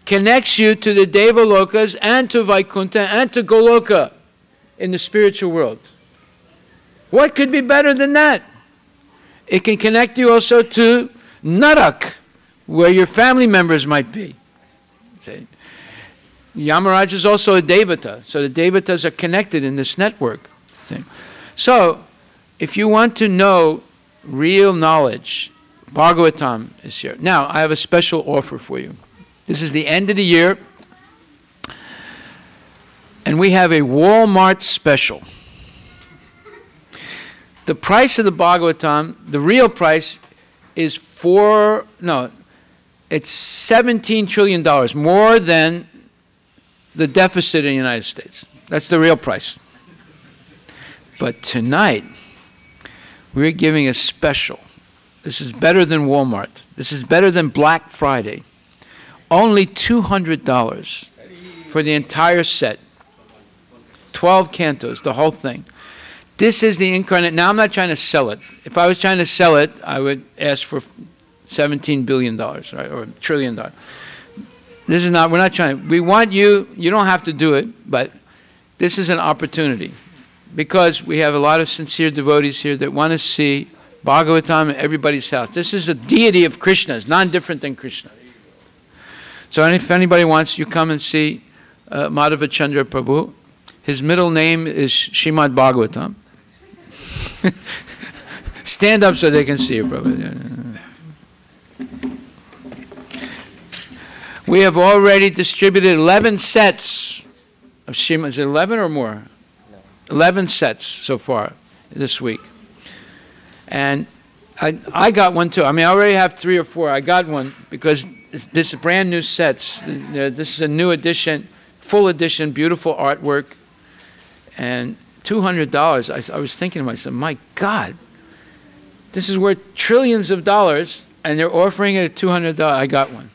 connects you to the Devalokas and to Vaikuntha and to Goloka in the spiritual world. What could be better than that? It can connect you also to Narak, where your family members might be. See? Yamaraj is also a Devata, so the Devatas are connected in this network. See? So, if you want to know real knowledge, Bhagavatam is here. Now, I have a special offer for you. This is the end of the year, and we have a Walmart special. The price of the Bhagavatam, the real price, is it's $17 trillion, more than the deficit in the United States. That's the real price. But tonight, we're giving a special. This is better than Walmart. This is better than Black Friday. Only $200 for the entire set. 12 cantos, the whole thing. This is the incarnate. Now, I'm not trying to sell it. If I was trying to sell it, I would ask for $17 billion, right, or $1 trillion. This is not, we're not trying. We want you don't have to do it, but this is an opportunity. Because we have a lot of sincere devotees here that want to see Bhagavatam in everybody's house. This is a deity of Krishna. It's non-different than Krishna. So if anybody wants, you come and see Madhava Chandra Prabhu. His middle name is Srimad Bhagavatam. Stand up so they can see you, Prabhu. We have already distributed 11 sets of Srimad. Is it 11 or more? 11 sets so far this week. And I got one too. I mean, I already have 3 or 4. I got one because this is brand new sets. This is a new edition, full edition, beautiful artwork. And $200, I was thinking to myself, my God, this is worth trillions of dollars, and they're offering it at $200. I got one.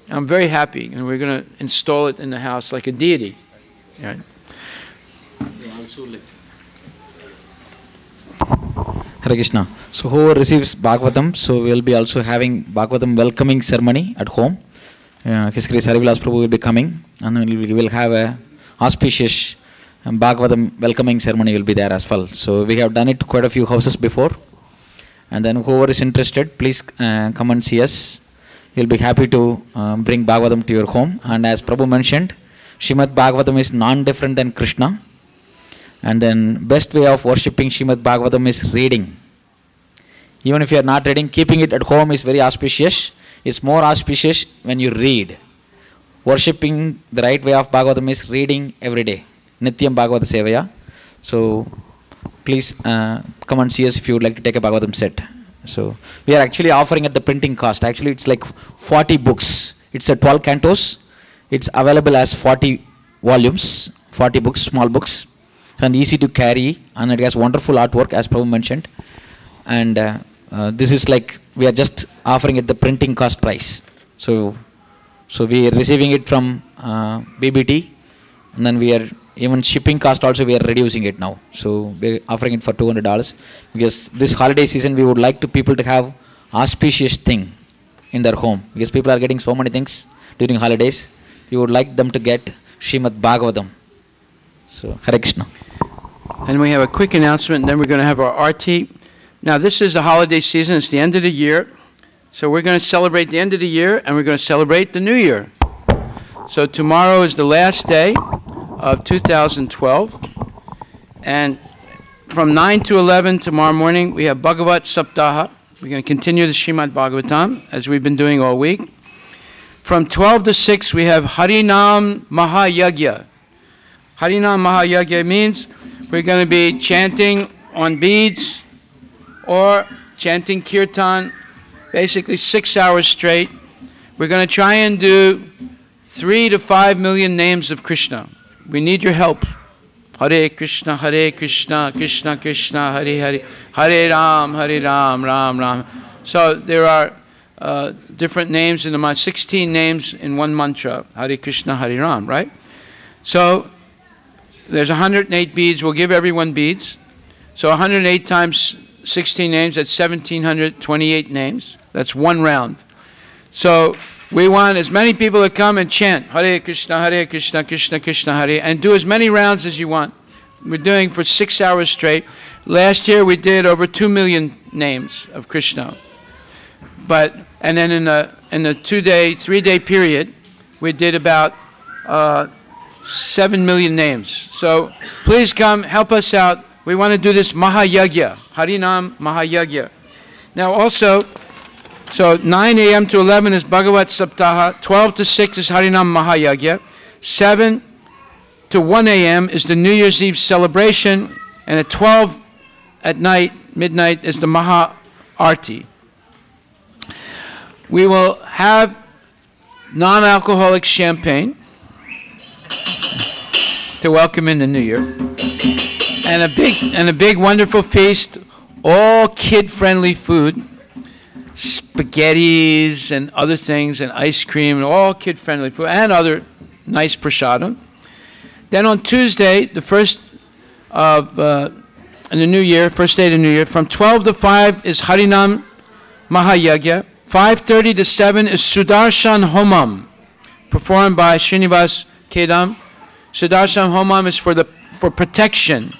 I'm very happy, and we're going to install it in the house like a deity. Right? Hare Krishna. So whoever receives Bhagavatam, so we will be also having Bhagavatam welcoming ceremony at home. His Grace Harivilas Prabhu will be coming, and we will have a auspicious Bhagavatam welcoming ceremony will be there as well. So we have done it to quite a few houses before. And then whoever is interested, please come and see us. We'll be happy to bring Bhagavatam to your home. And as Prabhu mentioned, Srimad Bhagavatam is non-different than Krishna. And then best way of worshipping Srimad Bhagavatam is reading. Even if you are not reading, keeping it at home is very auspicious. It's more auspicious when you read. Worshipping the right way of Bhagavatam is reading every day. Nityam Bhagavata Sevaya. So please come and see us if you would like to take a Bhagavatam set. So we are actually offering at the printing cost. Actually, it's like 40 books. It's a 12 cantos. It's available as 40 volumes, 40 books, small books, and easy to carry, and it has wonderful artwork as Prabhu mentioned. And this is like we are just offering at the printing cost price. So we are receiving it from BBT, and then we are even shipping cost also we are reducing it now. So we are offering it for $200 because this holiday season we would like people to have auspicious thing in their home because people are getting so many things during holidays. We would like them to get Srimad Bhagavatam. So Hare Krishna. And we have a quick announcement, and then we're going to have our arti. Now this is the holiday season. It's the end of the year. So we're going to celebrate the end of the year, and we're going to celebrate the new year. So tomorrow is the last day of 2012, and from 9 to 11 tomorrow morning we have Bhagavat Saptah. We're going to continue the Srimad Bhagavatam as we've been doing all week. From 12 to 6 we have Harinam Mahayagya. Harinam Mahayagya means we're going to be chanting on beads or chanting kirtan, basically 6 hours straight. We're going to try and do 3 to 5 million names of Krishna. We need your help. Hare Krishna, Krishna Krishna, Hare Hare, Hare Ram, Ram Ram. So there are different names in the mantra, 16 names in one mantra, Hare Krishna, Hare Ram, right? So there's 108 beads. We'll give everyone beads. So 108 times 16 names, that's 1,728 names. That's one round. So we want as many people to come and chant Hare Krishna, Krishna Krishna, Hare, and do as many rounds as you want. We're doing for 6 hours straight. Last year we did over 2 million names of Krishna. And then in the 3-day period, we did about 7 million names. So please come, help us out. We want to do this Mahayagya, Harinam Mahayagya. Now also, so 9 a.m. to 11 is Bhagavat Saptah, 12 to 6 is Harinam Mahayagya, 7 to 1 a.m. is the New Year's Eve celebration, and at 12 at night, midnight, is the Maha Arti. We will have non-alcoholic champagne to welcome in the new year, and a big wonderful feast, all kid-friendly food, spaghettis and other things, and ice cream, and all kid-friendly food, and other nice prasadam. Then on Tuesday, the first of in the new year, first day of the new year, from 12 to 5 is Harinam Mahayagya. 5:30 to 7 is Sudarshan Homam, performed by Srinivas Kedam. Sudarshan Homam is for protection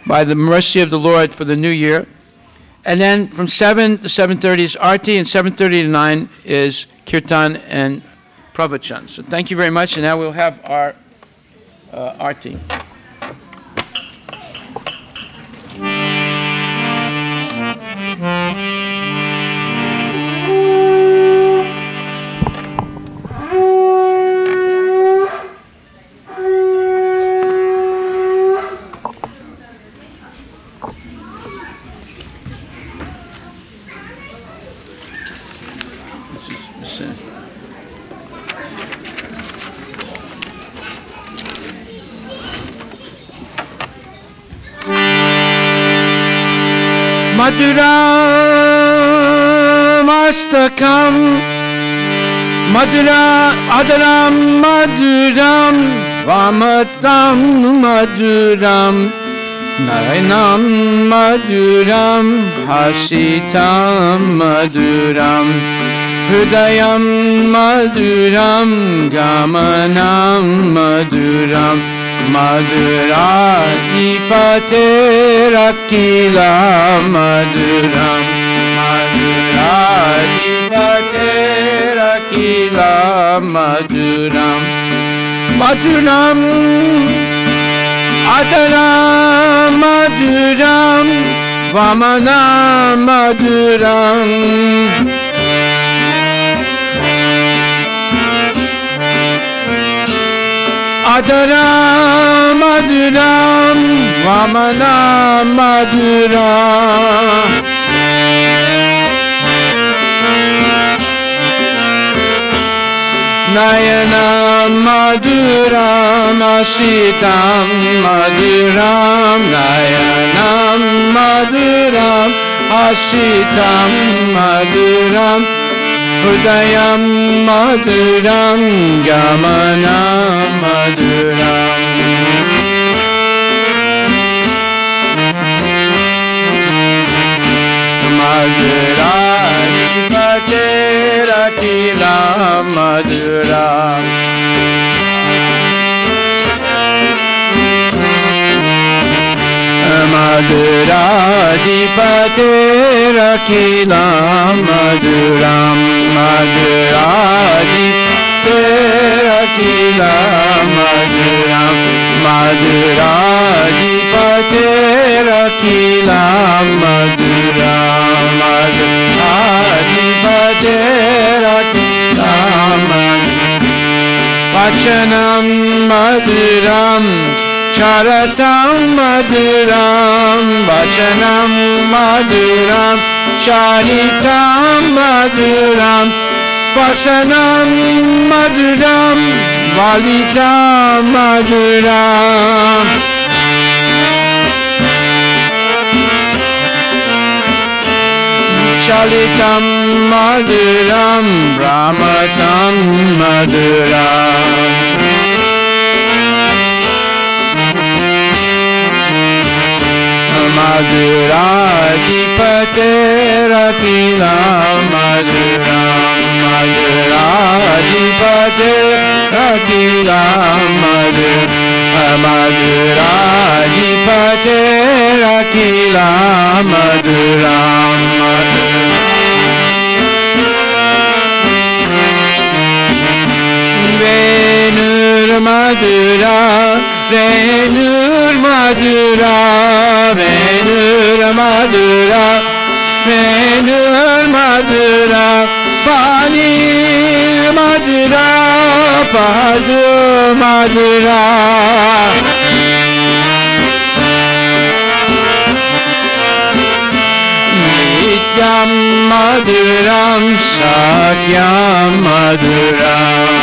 by the mercy of the Lord for the new year. And then from 7 to 7:30 is Arti, and 7:30 to 9 is Kirtan and Pravachan. So thank you very much, and now we'll have our Arti. Maduram Astakam, Madura Adaram Maduram, Vamatam Maduram, Naranam Maduram, Hasitam Maduram, Hridayam Maduram, Gamanam Maduram, Madhuradipate Rakila Madhuram, Madhuradipate Rakila Madhuram, Madhuram Adaram Madhuram, Vamana Madhuram, Adaram Maduram, Vamana Maduram, Nayana Maduram, Asitam Maduram, Nayana Maduram, Asitam Maduram, Hridayam Maduram, Gamanam Maduram, Madhuradipate Rakila Maduram, Madhuradipate Rakila Maduram, Madhuradipate Rakila Maduram, Madhuradipate Rakila Maduram, Madhuradipate Rakila Maduram, Vachanam Maduram, Charatam Maduram, Vachanam Maduram, Charitam Maduram, Vasanam Maduram, Valitam Maduram, Chalitam Maduram, Brahmatam Maduram, Madhuradipate Rakila Maduram, Madhuradipate Rakila Maduram, Madhuradipate Rakila Maduram, Venur Madura, Venur Madura, Venur Madura, Venur Madura, Pani Madura, Padu Madura, Madhuram Satyam Madhuram